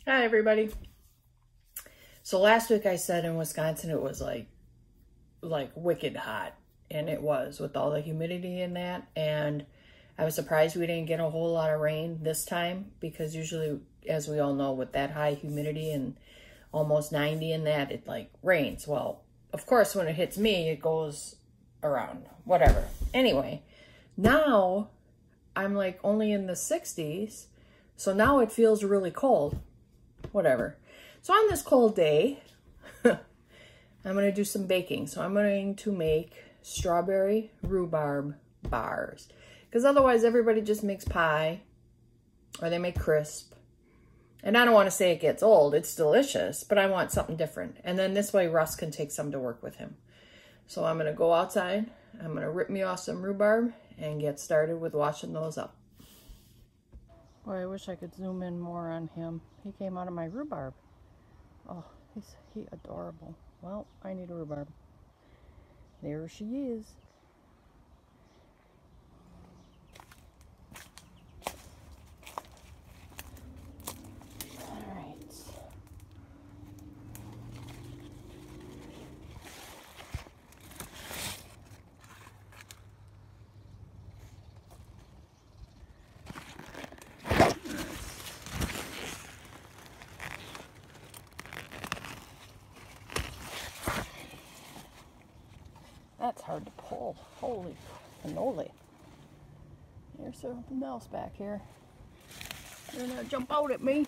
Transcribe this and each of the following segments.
Hi, everybody. So last week I said in Wisconsin it was like wicked hot, and it was with all the humidity in that, and I was surprised we didn't get a whole lot of rain this time because usually, as we all know, with that high humidity and almost 90 in that, it like rains. Well, of course, when it hits me, it goes around, whatever. Anyway, now I'm like only in the 60s, so now it feels really cold. Whatever. So on this cold day, I'm going to do some baking. So I'm going to make strawberry rhubarb bars. Because otherwise everybody just makes pie or they make crisp. And I don't want to say it gets old. It's delicious, but I want something different. And then this way Russ can take some to work with him. So I'm going to go outside. I'm going to rip me off some rhubarb and get started with washing those up. Boy, I wish I could zoom in more on him. He came out of my rhubarb. Oh, he adorable. Well, I need a rhubarb. There she is. All right. That's hard to pull. Holy cannoli. There's something else back here. They're gonna jump out at me.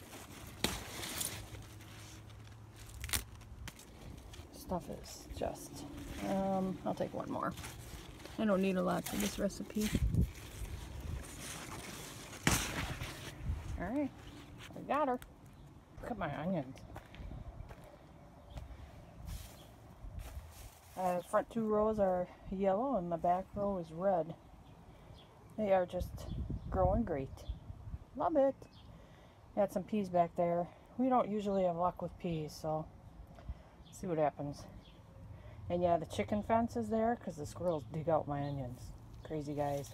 Stuff is just, I'll take one more. I don't need a lot for this recipe. All right, I got her. Look at my onions. The front two rows are yellow and the back row is red. They are just growing great. Love it. Got some peas back there. We don't usually have luck with peas, so let's see what happens. And yeah, the chicken fence is there because the squirrels dig out my onions. Crazy guys.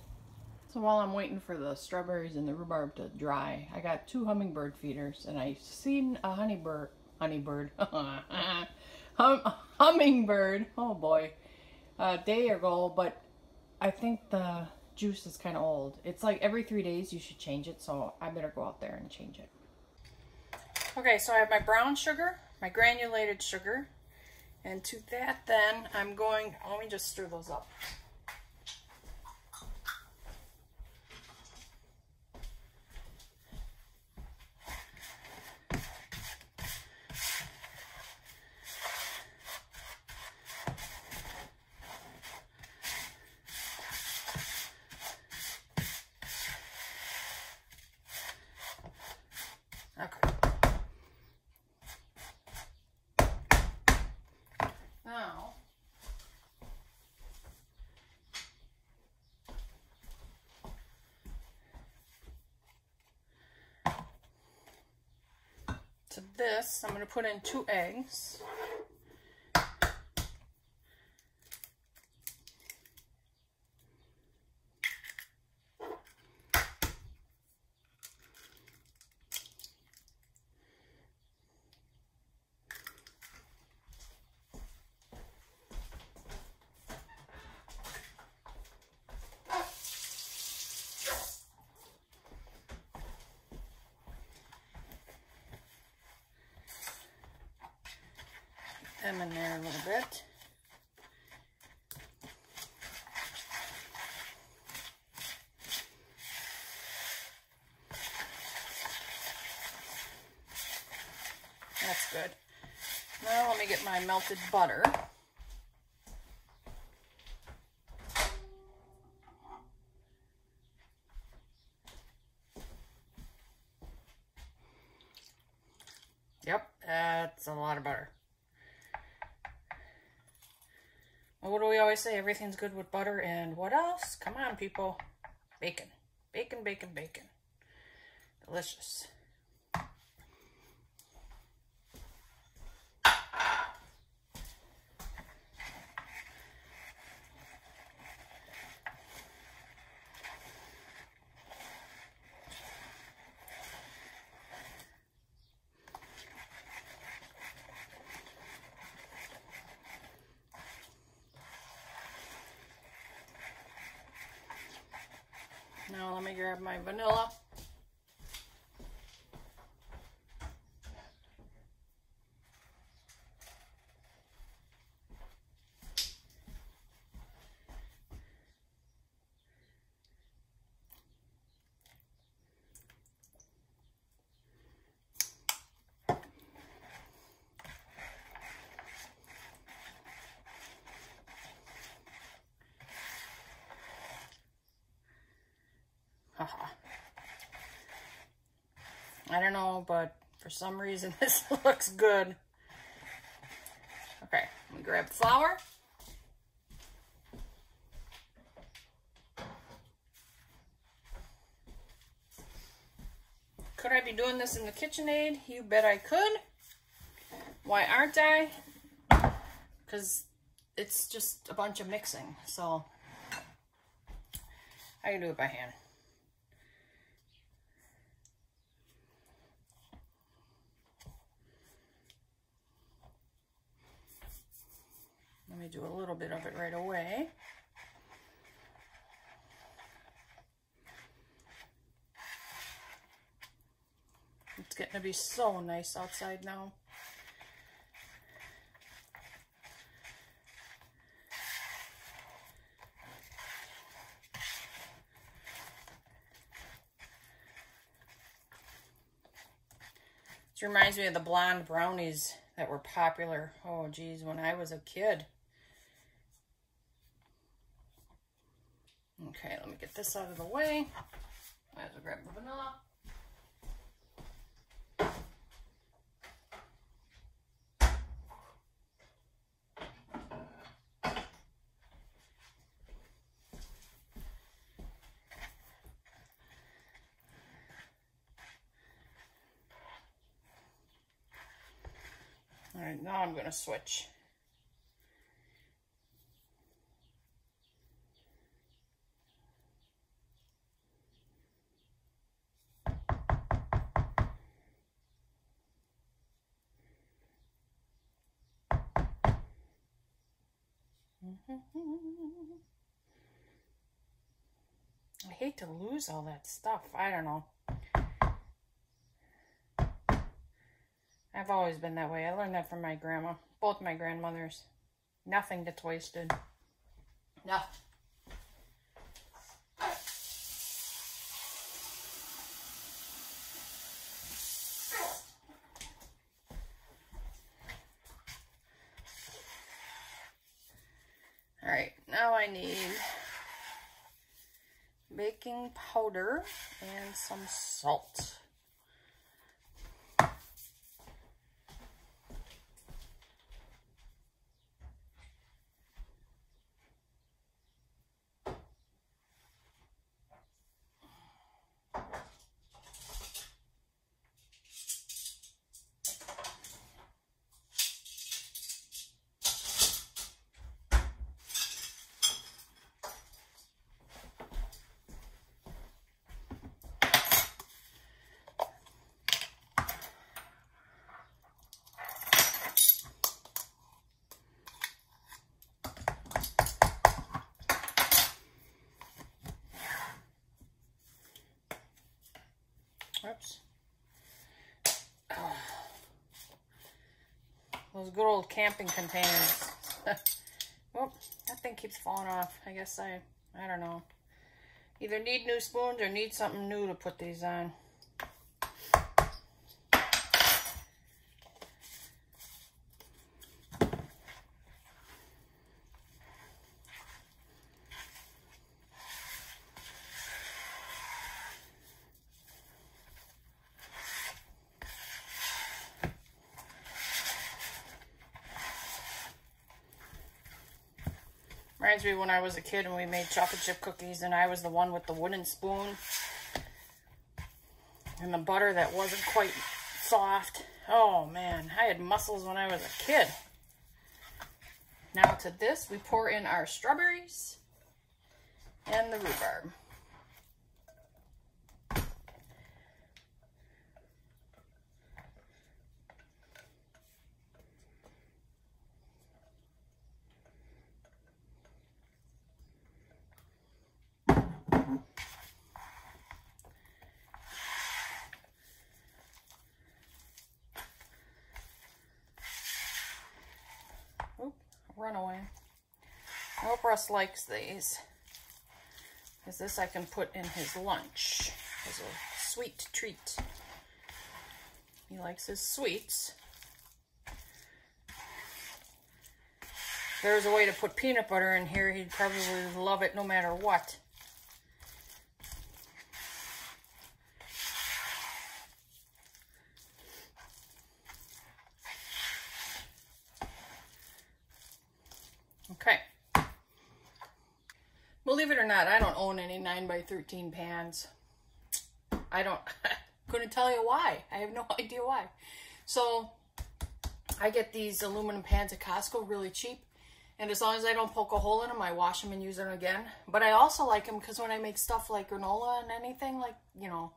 So while I'm waiting for the strawberries and the rhubarb to dry, I got 2 hummingbird feeders, and I seen a hummingbird, oh boy, a day ago, but I think the juice is kind of old. It's like every 3 days you should change it, so I better go out there and change it. Okay, so I have my brown sugar, my granulated sugar, and to that then I'm going, let me just stir those up. Okay. Now, to this, I'm going to put in 2 eggs. Them in there a little bit. That's good. Now let me get my melted butter. Yep, that's a lot of butter. What do we always say? Everything's good with butter and what else? Come on, people. Bacon. Bacon, bacon, bacon. Delicious. Now let me grab my vanilla. I don't know, but for some reason this looks good. Okay, let me grab the flour. Could I be doing this in the KitchenAid? You bet I could. Why aren't I? Because it's just a bunch of mixing, so I can do it by hand. Let me do a little bit of it right away. It's getting to be so nice outside now. This reminds me of the blonde brownies that were popular, oh geez, when I was a kid. Okay, let me get this out of the way. Might as well grab the vanilla. All right, now I'm going to switch. I hate to lose all that stuff. I don't know. I've always been that way. I learned that from my grandma. Both my grandmothers. Nothing gets wasted. Nothing. All right, now I need baking powder and some salt. Oops. Oh. Those good old camping containers. Oh, that thing keeps falling off. I guess I don't know. Either need new spoons or need something new to put these on. Reminds me when I was a kid and we made chocolate chip cookies and I was the one with the wooden spoon and the butter that wasn't quite soft. Oh man, I had muscles when I was a kid. Now to this, we pour in our strawberries and the rhubarb. run away. I hope Russ likes these. Because this I can put in his lunch as a sweet treat. He likes his sweets. If there was a way to put peanut butter in here, he'd probably love it no matter what. Okay. Believe it or not, I don't own any 9x13 pans. Couldn't tell you why. I have no idea why. So I get these aluminum pans at Costco really cheap. And as long as I don't poke a hole in them, I wash them and use them again. But I also like them because when I make stuff like granola and anything like, you know,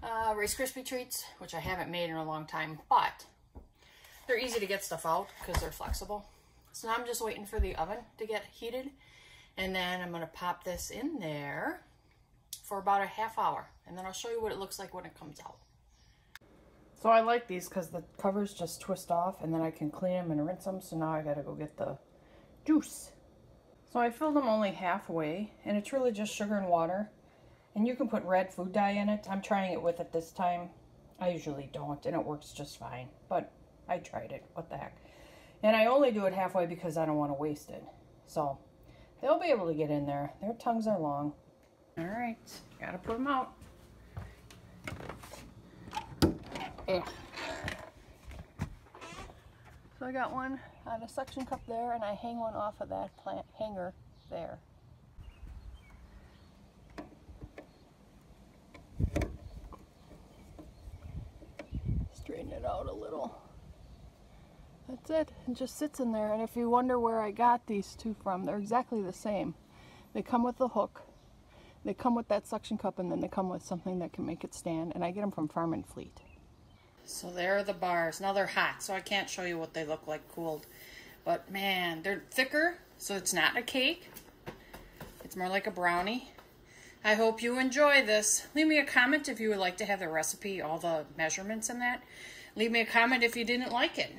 Rice Krispie treats, which I haven't made in a long time, but they're easy to get stuff out because they're flexible. So now I'm just waiting for the oven to get heated. And then I'm going to pop this in there for about a half hour. And then I'll show you what it looks like when it comes out. So I like these because the covers just twist off and then I can clean them and rinse them. So now I got to go get the juice. So I filled them only halfway, and it's really just sugar and water. And you can put red food dye in it. I'm trying it with it this time. I usually don't, and it works just fine. But I tried it. What the heck. And I only do it halfway because I don't want to waste it. So they'll be able to get in there. Their tongues are long. All right, gotta put them out. Yeah. So I got one on a suction cup there, and I hang one off of that plant hanger there. Straighten it out a little. That's it. It just sits in there. And if you wonder where I got these two from, they're exactly the same. They come with the hook, they come with that suction cup, and then they come with something that can make it stand. And I get them from Farm and Fleet. So there are the bars. Now they're hot, so I can't show you what they look like cooled. But man, they're thicker, so it's not a cake. It's more like a brownie. I hope you enjoy this. Leave me a comment if you would like to have the recipe, all the measurements in that. Leave me a comment if you didn't like it.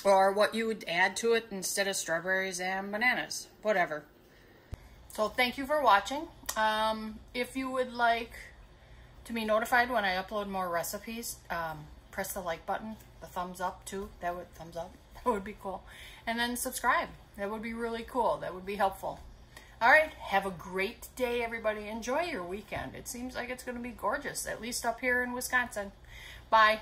Or what you would add to it instead of strawberries and bananas. Whatever. So thank you for watching. If you would like to be notified when I upload more recipes, press the like button, the thumbs up too. That would be cool. And then subscribe. That would be really cool. That would be helpful. All right, have a great day, everybody. Enjoy your weekend. It seems like it's going to be gorgeous, at least up here in Wisconsin. Bye.